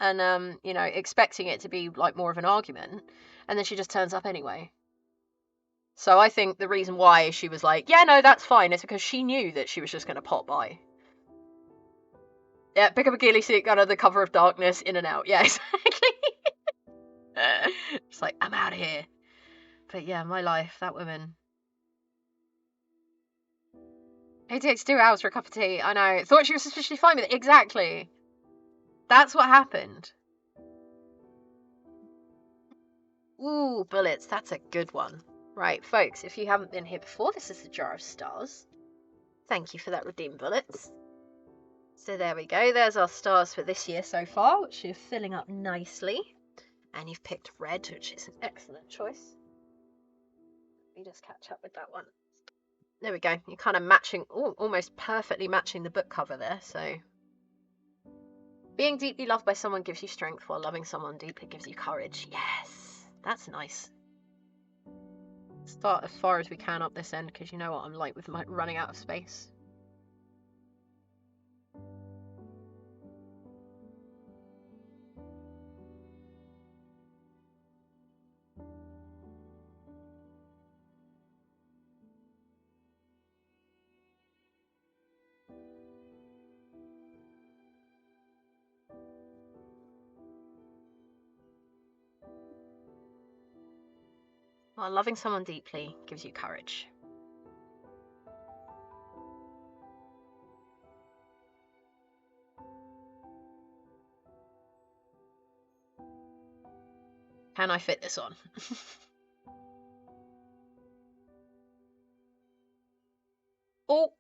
and you know, expecting it to be like more of an argument, and then she just turns up anyway. So I think the reason why she was like, yeah, no, that's fine, is because she knew that she was just going to pop by. Yeah, pick up a ghillie suit, gun under the cover of darkness, in and out. Yeah, exactly. It's like, I'm out of here. But yeah, my life, that woman. It takes 2 hours for a cup of tea. I know. Thought she was suspiciously fine with it. Exactly. That's what happened. Ooh, bullets. That's a good one. Right, folks, if you haven't been here before, this is the Jar of Stars. Thank you for that, redeem bullets. So there we go. There's our stars for this year so far, which are filling up nicely. And you've picked red, which is an excellent choice. Let me just catch up with that one. There we go. You're kind of matching, almost perfectly matching the book cover there. So, being deeply loved by someone gives you strength, while loving someone deeply gives you courage. Yes, that's nice. Start as far as we can up this end, because you know what I'm like with my running out of space. While loving someone deeply gives you courage. Can I fit this on? Oh,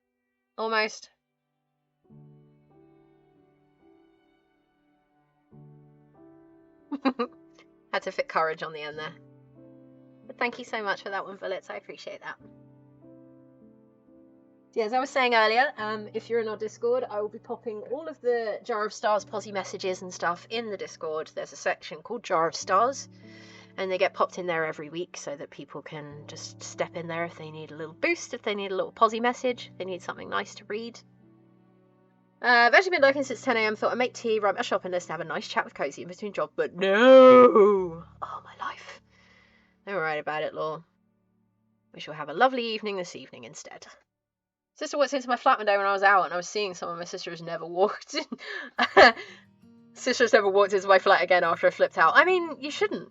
almost. Had to fit courage on the end there. But thank you so much for that one, Bullets. I appreciate that. Yeah, as I was saying earlier, if you're in our Discord, I will be popping all of the Jar of Stars posse messages and stuff in the Discord. There's a section called Jar of Stars, and they get popped in there every week so that people can just step in there if they need a little boost, if they need a little posse message, if they need something nice to read. I've actually been looking since 10 a.m. Thought I'd make tea, write my shopping list, have a nice chat with Cozy in between jobs, but no! Oh, my life. Don't worry about it, Law. We shall have a lovely evening this evening instead. Sister walked into my flat one day when I was out and I was seeing someone. My sister has never walked in. Sister's never walked into my flat again after I flipped out. I mean, you shouldn't.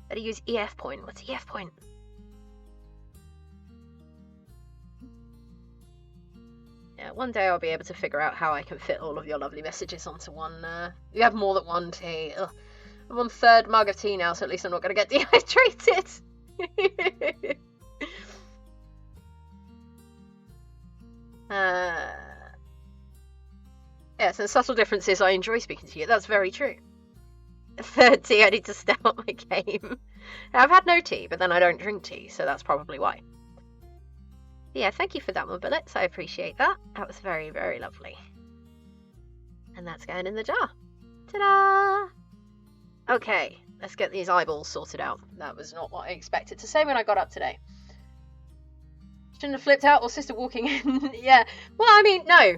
Better use EF point. What's EF point? Yeah, one day I'll be able to figure out how I can fit all of your lovely messages onto one. You have more than one tea. Ugh. I'm on 3rd mug of tea now, so at least I'm not going to get dehydrated. Yes, and subtle differences. I enjoy speaking to you. That's very true. 3rd tea, I need to step up my game. I've had no tea, but then I don't drink tea, so that's probably why. Yeah, thank you for that one, Bullets. I appreciate that. That was very, very lovely. And that's going in the jar. Ta-da! Okay, let's get these eyeballs sorted out. That was not what I expected to say when I got up today. Shouldn't have flipped out, or sister walking in. Yeah. Well, I mean, no.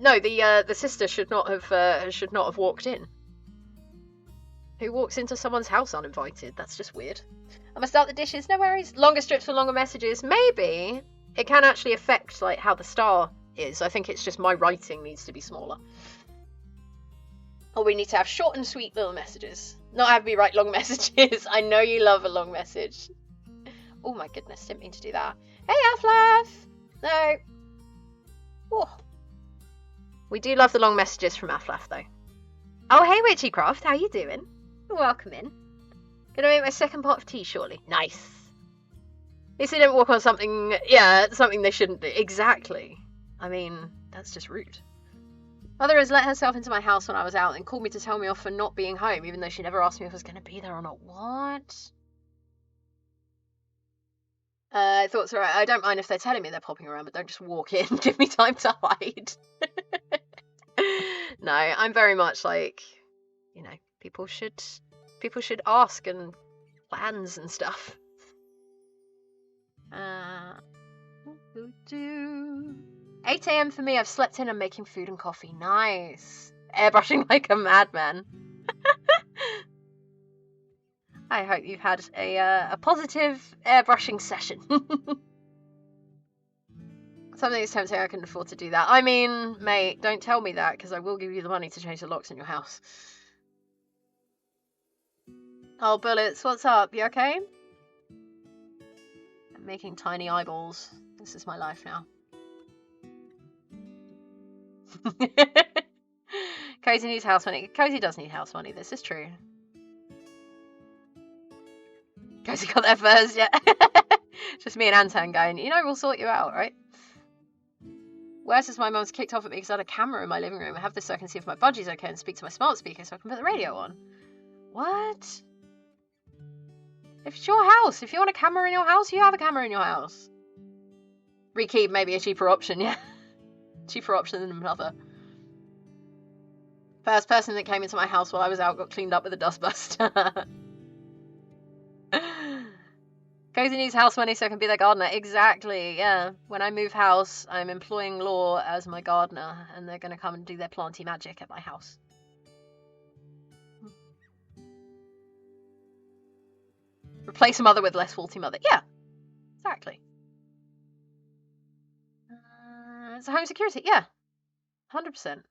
No, the sister should not have walked in. Who walks into someone's house uninvited? That's just weird. I'm gonna start the dishes. No worries. Longer strips for longer messages. Maybe it can actually affect like how the star is. I think it's just my writing needs to be smaller. Or we need to have short and sweet little messages. Not have me write long messages. I know you love a long message. Oh my goodness, didn't mean to do that. Hey, Aflaf! No. Oh. We do love the long messages from Aflaf, though. Oh, hey, Witchycraft, how you doing? Welcome in. Gonna make my 2nd pot of tea shortly. Nice. At least they didn't walk on something, something they shouldn't do. Exactly. I mean, that's just rude. Mother has let herself into my house when I was out and called me to tell me off for not being home, even though she never asked me if I was going to be there or not. What? I thought, sorry, I don't mind if they're telling me they're popping around, but don't just walk in. Give me time to hide. No, I'm very much like, you know, people should ask and plans and stuff. 8 a.m. for me. I've slept in and making food and coffee. Nice. Airbrushing like a madman. I hope you've had a positive airbrushing session. Something is tempting. I can afford to do that. I mean, mate, don't tell me that, because I will give you the money to change the locks in your house. Oh, Bullets, what's up? You okay? I'm making tiny eyeballs. This is my life now. Cozy needs house money. Cozy does need house money. This is true. Cozy got there first, yeah. Just me and Anton going, you know, we'll sort you out, right? Worse is my mum's kicked off at me because I had a camera in my living room. I have this so I can see if my budgie's okay and speak to my smart speaker so I can put the radio on. What? If it's your house, if you want a camera in your house, you have a camera in your house. Rekey, maybe a cheaper option, yeah. Cheaper option than another. First person that came into my house while I was out got cleaned up with a dustbuster. Cozy needs house money so I can be their gardener. Exactly, yeah. When I move house, I'm employing Law as my gardener, and they're going to come and do their planty magic at my house. Replace a mother with less faulty mother. Yeah, exactly. It's a home security. Yeah, 100%.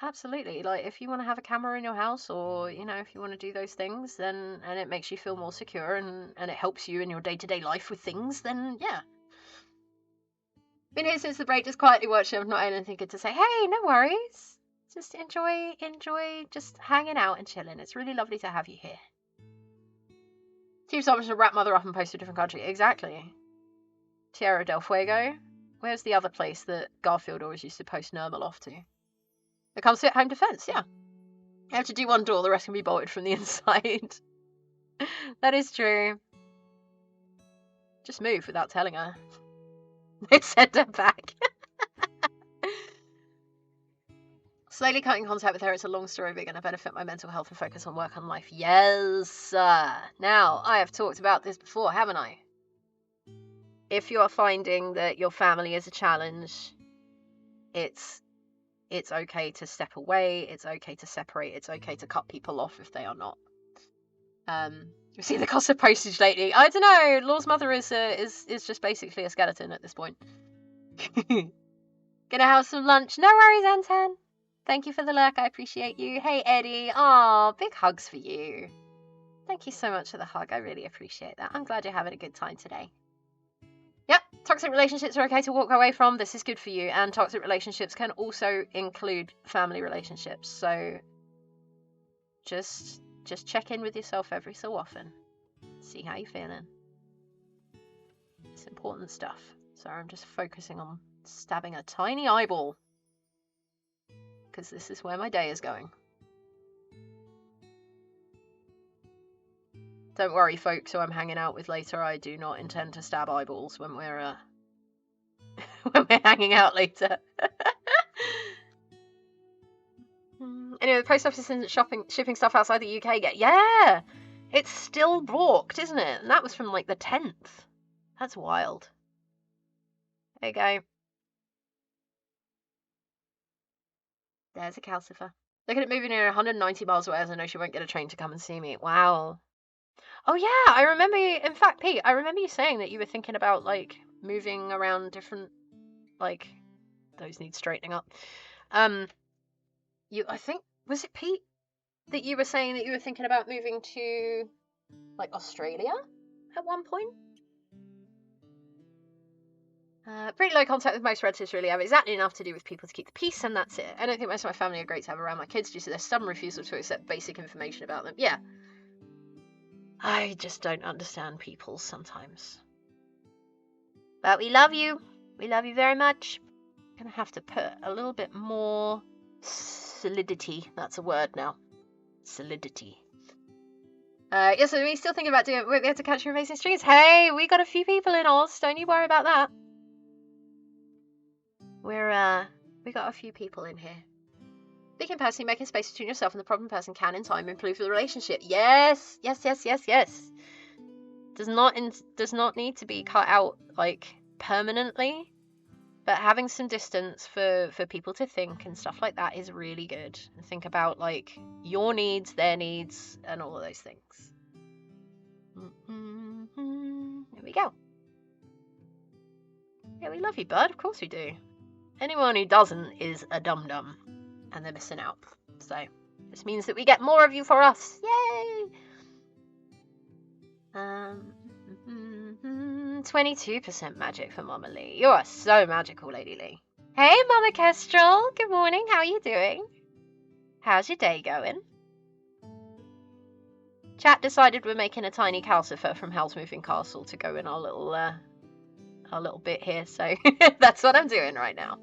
Absolutely. Like, if you want to have a camera in your house, or, you know, if you want to do those things, then, and it makes you feel more secure, and it helps you in your day-to-day life with things, then yeah. Been here since the break, just quietly watching. I've not had anything good to say. Hey, no worries. Just enjoy just hanging out and chilling. It's really lovely to have you here. Chief's option to wrap mother up and post to a different country. Exactly. Tierra del Fuego. Where's the other place that Garfield always used to post Nermal off to? It comes to home defense, yeah. You have to do one door, the rest can be bolted from the inside. That is true. Just move without telling her. They send her back. Slowly cutting contact with her, it's a long story, but going to benefit my mental health and focus on work and life. Yes! Now, I have talked about this before, haven't I? If you are finding that your family is a challenge, it's okay to step away, it's okay to separate, it's okay to cut people off if they are not. You've seen the cost of postage lately. I don't know, Law's mother is just basically a skeleton at this point. Gonna have some lunch. No worries, Anton. Thank you for the lurk, I appreciate you. Hey, Eddie. Aw, big hugs for you. Thank you so much for the hug, I really appreciate that. I'm glad you're having a good time today. Yep, toxic relationships are okay to walk away from. This is good for you. And toxic relationships can also include family relationships. So just check in with yourself every so often. See how you're feeling. It's important stuff. So I'm just focusing on stabbing a tiny eyeball, because this is where my day is going. Don't worry, folks who I'm hanging out with later, I do not intend to stab eyeballs when we're when we're hanging out later. Anyway, the post office isn't shipping stuff outside the UK yet. Yeah! It's still balked, isn't it? And that was from like the 10th. That's wild. There you go. There's a calcifer. Look at it moving in 190 miles away, as I know she won't get a train to come and see me. Wow. Oh yeah, I remember you, in fact, Pete, I remember you saying that you were thinking about, like, moving around different, like, those need straightening up. I think, was it Pete, that you were saying that you were thinking about moving to, like, Australia at one point? Pretty low contact with most relatives, really. I have exactly enough to do with people to keep the peace, and that's it. I don't think most of my family are great to have around my kids due to their stubborn refusal to accept basic information about them. Yeah. I just don't understand people sometimes. But we love you. We love you very much. I'm going to have to put a little bit more solidity. That's a word now. Solidity. Yeah, so we still thinking about doing it. We have to catch your amazing streams. Hey, we got a few people in Oz. Don't you worry about that. We got a few people in here. Speaking personally, making space between yourself and the problem person can, in time, improve the relationship. Yes. Does not need to be cut out, like, permanently, but having some distance for people to think and stuff like that is really good. And think about like your needs, their needs, and all of those things. Here we go. Yeah, we love you, bud. Of course we do. Anyone who doesn't is a dum-dum, and they're missing out. So this means that we get more of you for us. Yay! 22% magic for Mama Lee. You are so magical, Lady Lee. Hey, Mama Kestrel. Good morning. How are you doing? How's your day going? Chat decided we're making a tiny calcifer from Howl's Moving Castle to go in our little bit here, so that's what I'm doing right now.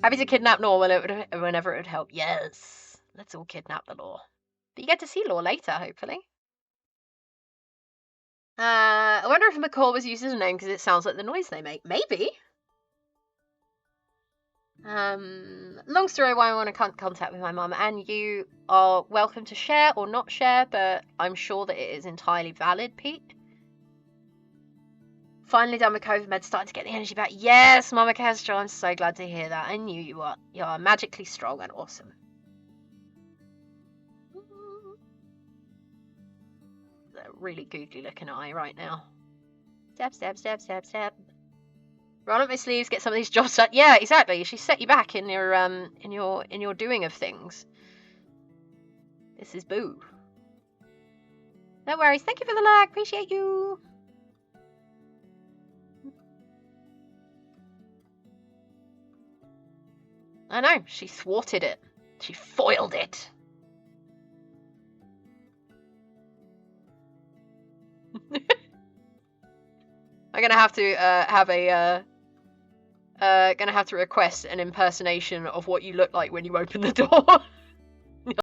Happy to kidnap Law whenever it would help. Yes, let's all kidnap the Law. But you get to see Law later, hopefully. I wonder if McCall was used as a name because it sounds like the noise they make. Maybe. Long story why I want to contact with my mum, and you are welcome to share or not share, but I'm sure that it is entirely valid, Pete. Finally done with COVID meds, starting to get the energy back. Yes, Mama Kestrel, I'm so glad to hear that. I knew you are. You are magically strong and awesome. They're really googly looking eye right now. Stab, stab, stab, stab, stab. Roll up my sleeves, get some of these jobs done. Yeah, exactly. She set you back in your doing of things. This is Boo. No worries. Thank you for the lag. Appreciate you. I know. She thwarted it. She foiled it. I'm gonna have to gonna have to request an impersonation of what you look like when you open the door.